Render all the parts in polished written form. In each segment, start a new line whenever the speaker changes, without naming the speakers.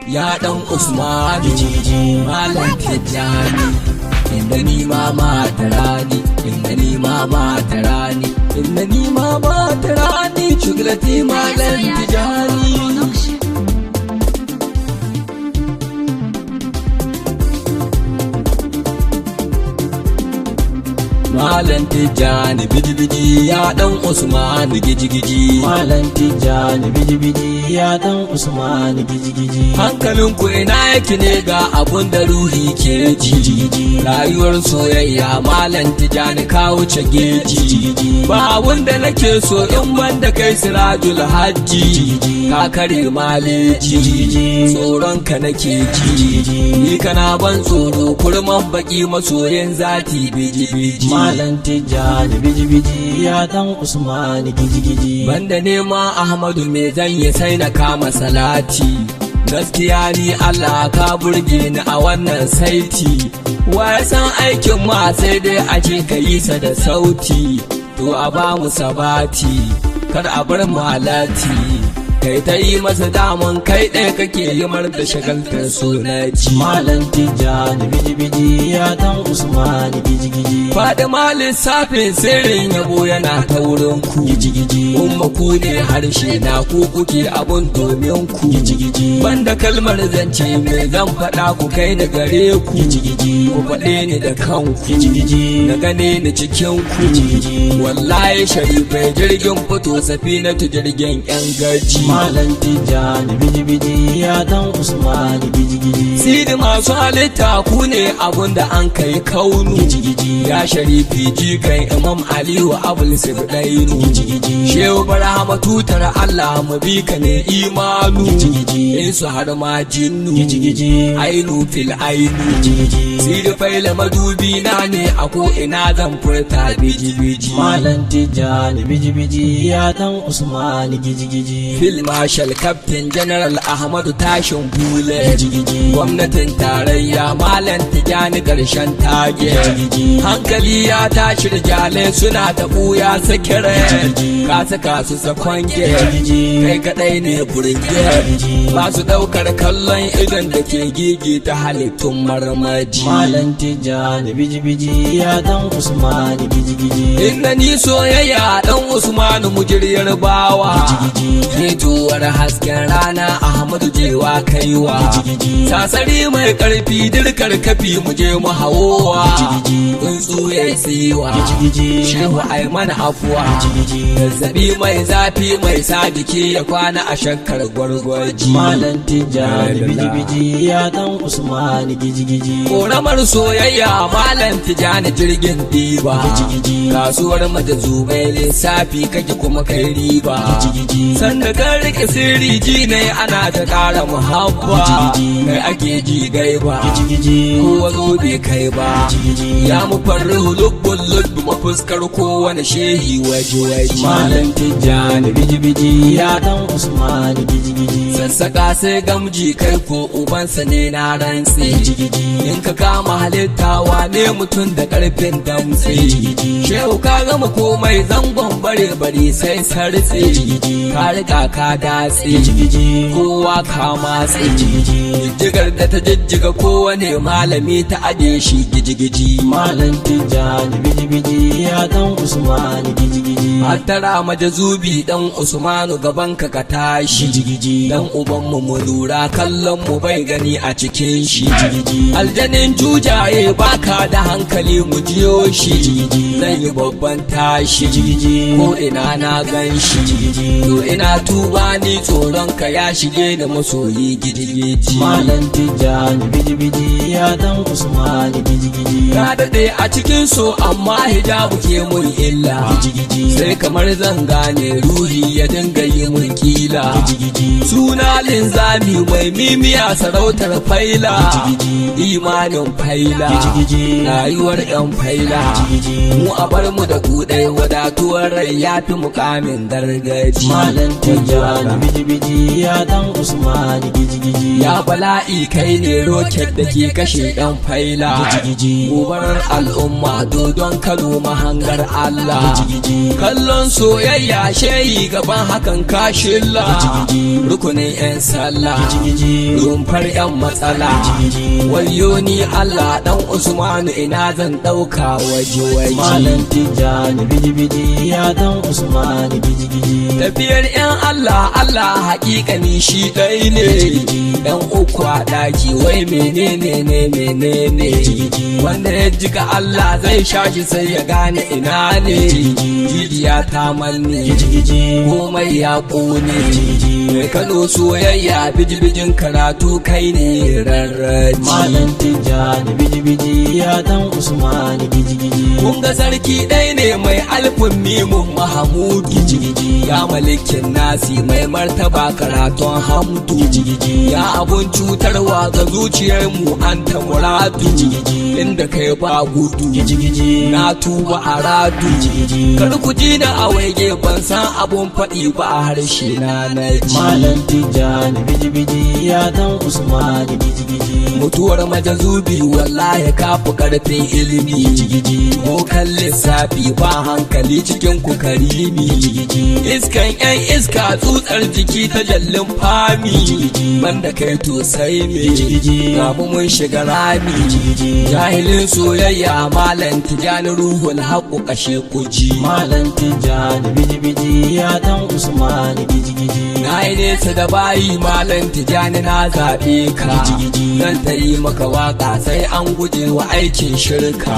ya dan Usman malam Tijjani inda ni ma mata rani inda ni ma mata rani inda ni ma mata rani shuglati malam Tijjani Malam Tijjani bidi-bidi ya dan Usman giji-giji
Malam Tijjani bidi-bidi ya dan Usman giji-giji
hankalinku ina yake ne ga abun da ruhi ke ji rayuwar soyayya Malam Tijjani ka wuce geji ba abun da nake so in banda kai sirajul hajji ka kare maleji tsoron ka nake ji ni kana ban tsoro kurman baki masoyin zati biji-biji
Malam Tijjani biji-biji ya dan Usman giji-giji
banda nema Ahmadu me zan yi sai na kama salati gaskiya ni Allah ka burge ni a wannan saiti wa ya san aikin ma sai dai a je ka yi sa da sauti to a ba mu sabati kar a bar malati kai ta yi masa damun kai ɗaya kake yi mar da shagaltar sunaci
Malam Tijjani biji-biji ya dan Usman giji-giji
Fadima lissafin sirrin yabo yana ta wurin ku
giji-giji
umma ku ne harshe na ku kuke abun domin ku
giji-giji
banda kalmar zance mai zan faɗa ku kai da gare ku
giji-giji
ku faɗe ni da kanku
giji-giji
na gane ni cikin ku
giji-giji
wallahi sharifai jirgin fito safinatu jirgin yan gaji
Malam Tijjani biji-biji ya dan Usman giji-giji
Sidi masu halitta ku ne abun da an kai kaunu
giji-giji
ya sharifi jikan Imam Aliyu Abul Sibdainu
giji-giji
Shehu Barhama tutar Allah mu bi ka ne imanu
giji-giji
in su har ma jinnu
giji-giji
ainu fil ainu
giji-giji
Sidi faila madubi na ne a ko ina zan furta biji-biji
Malam Tijjani biji-biji ya dan Usman giji-giji
Fil Marshal Captain General Ahmadu Tashin Bule
giji-giji
gwamnatin tarayya Malam Tijjani karshen tage
giji-giji
hankali ya tashi rijale suna ta buya sakire ka saka su sakwange kai kadai ne burge ba su daukar kallon idon da ke gigi ta halittun marmaji
Malam Tijjani biji-biji ya dan Usman giji-giji
inda ni soyayya dan Usman mujiryar bawa fitowar hasken rana Ahmadu jewa kaiwa sasari mai karfi dirkar kafi mu je mu hawowa tsuntsu ya siwa shehu ai mana afuwa zazzabi mai zafi mai sadiki ya kwana a shakkar gwargwaji
Malam Tijjani biji-biji ya dan Usman giji-giji
koramar soyayya Malam Tijjani jirgin diba kasuwar majazubai lissafi kake kuma kai riba sanda kan rike sirri ji ne ana ta kara muhabba kai ake ji gaiba kowa zo bai kai ba ya mu farri hulubbun lubbu mafuskar kowane shehi waje
Malam Tijjani biji-biji ya dan Usman giji-giji
sassaka sai gamji kai ko ubansa ne na rantse in ka kama halittawa ne mutum da karfin damtse shehu ka gama komai zangon bare bare sai sartse ka riga ka datse kowa ka matse jijjigar da ta jijjiga kowane malami ta aje shi giji-giji
Malam Tijjani biji-biji ya dan Usman giji-giji
hattara majazubi dan Usmanu gaban ka ka tashi dan ubanmu mu lura kallon mu bai gani a cikin shi aljanin jujaye baka da hankali mu jiyo shi zan yi babban tashi ko ina na gan shi to ina tuba ni tsoron ka ya shige da masoyi gidi-gidi
Malam Tijjani biji-biji ya dan Usman giji-gidi
ka daɗe a cikin so amma hijabu ke mun illa sai kamar zan gane ruhi ya dinga yi mun kila suna linzami mai mimiya sarautar faila imanin faila rayuwar yan faila mu a bar mu da kudai wadatuwar rai ya fi mukamin gargaji
Malam Tijjani biji-biji ya dan Usman giji-giji
ya bala'i kai ne roket da ke kashe yan faila gobarar al'umma dodon Kano mahangar Allah kallon soyayya shehi gaban hakan kashilla rukunin 'yan sallah,
giji
rumfar 'yan matsala,
giji
wayo ni Allah dan Usmanu ina zan ɗauka waje.
Malam Tijjani biji ya dan Usmani giji
Tafiyar 'yan Allah haƙiƙani shi ɗai ne, 'yan uku a ɗaki wai menene wanda ya jika Allah zai sha shi sai ya gane ina ne. Jijiya ta manne komai ya ƙone, mai Kano soyayya bijibijin karatu kai ne rarraji.
Malam Tijjani biji ya dan Usmani giji
kun ga sarki ɗai ne mai alfin mimun Mahamudu, ya malikin nasi mai martaba karatun hamdu, ya abun cutarwa ga zuciyarmu an ta muradu, inda kai ba gudu na tuba a radu, kar ku ji da awaige ban san abun faɗi ba a harshe na ji.
Malam Tijjani biji ya dan Usmani giji
mutuwar majazubi wallahi kafi karfin ilimi, bokan lissafi ba hankali cikin ku karimi, iskan 'yan iska tsutsar jiki ta jallin fami, banda kai to sai me gamu mun shiga rami, jahilin soyayya Malam Tijjani ruhul haƙu kashe kuji.
Malam Tijjani biji ya dan Usmani giji
na yi nesa da bayi Malam Tijjani na zaɓe ka, zan ta yi maka waka sai an guje wa aikin shirka,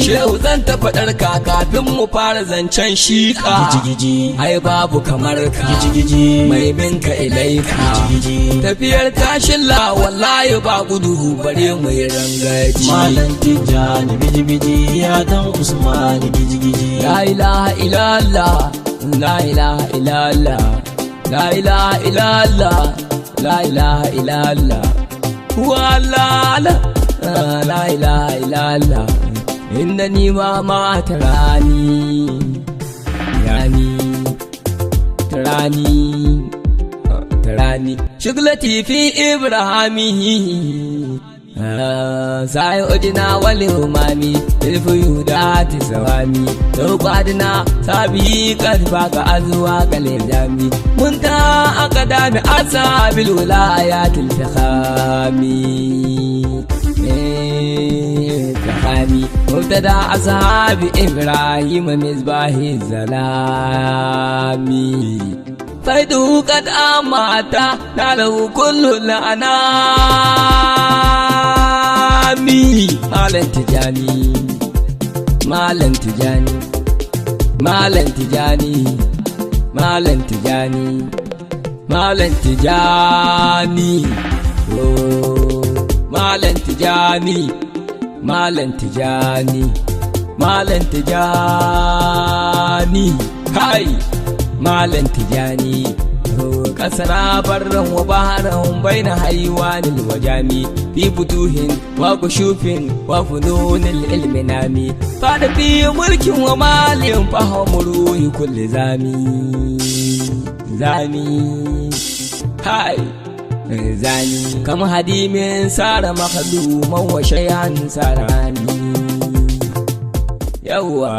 shehu zan ta faɗar ka kafin mu fara zancen shika, ai babu kamar ka mai binka ilaika, tafiyar tashin la wallahi ba gudu bare mu yi rangaji.
Malam Tijjani biji ya dan Usmani giji
la ilaha illallah, la ilaha illallah, la ilaha illallah, la ilaha illallah, wala la ilaha illallah, innani ma tarani tarani shuglati fi ibrahimi sai odina wali umami ilfu yudati sawami tawqadna sabi qad baga azwa kalejami munta aqdami asabil wilayatil takhami takhami mubtada ashabi ibrahim misbahi zalami faidu qad amata nalu kullu lana Malam Tijjani, Malam Tijjani, Malam Tijjani, Malam Tijjani, Malam Tijjani, oh, Malam Tijjani, Malam Tijjani, Malam Tijjani, hai, Malam Tijjani. kasara barran wa baharan baina haywanil wajami fi butuhin wa kushufin wa fununil ilmi nami fada fi mulkin wa malin fahamuru kulli zami hai zani kam hadimin sara makhduman wa shay'an sarani yawa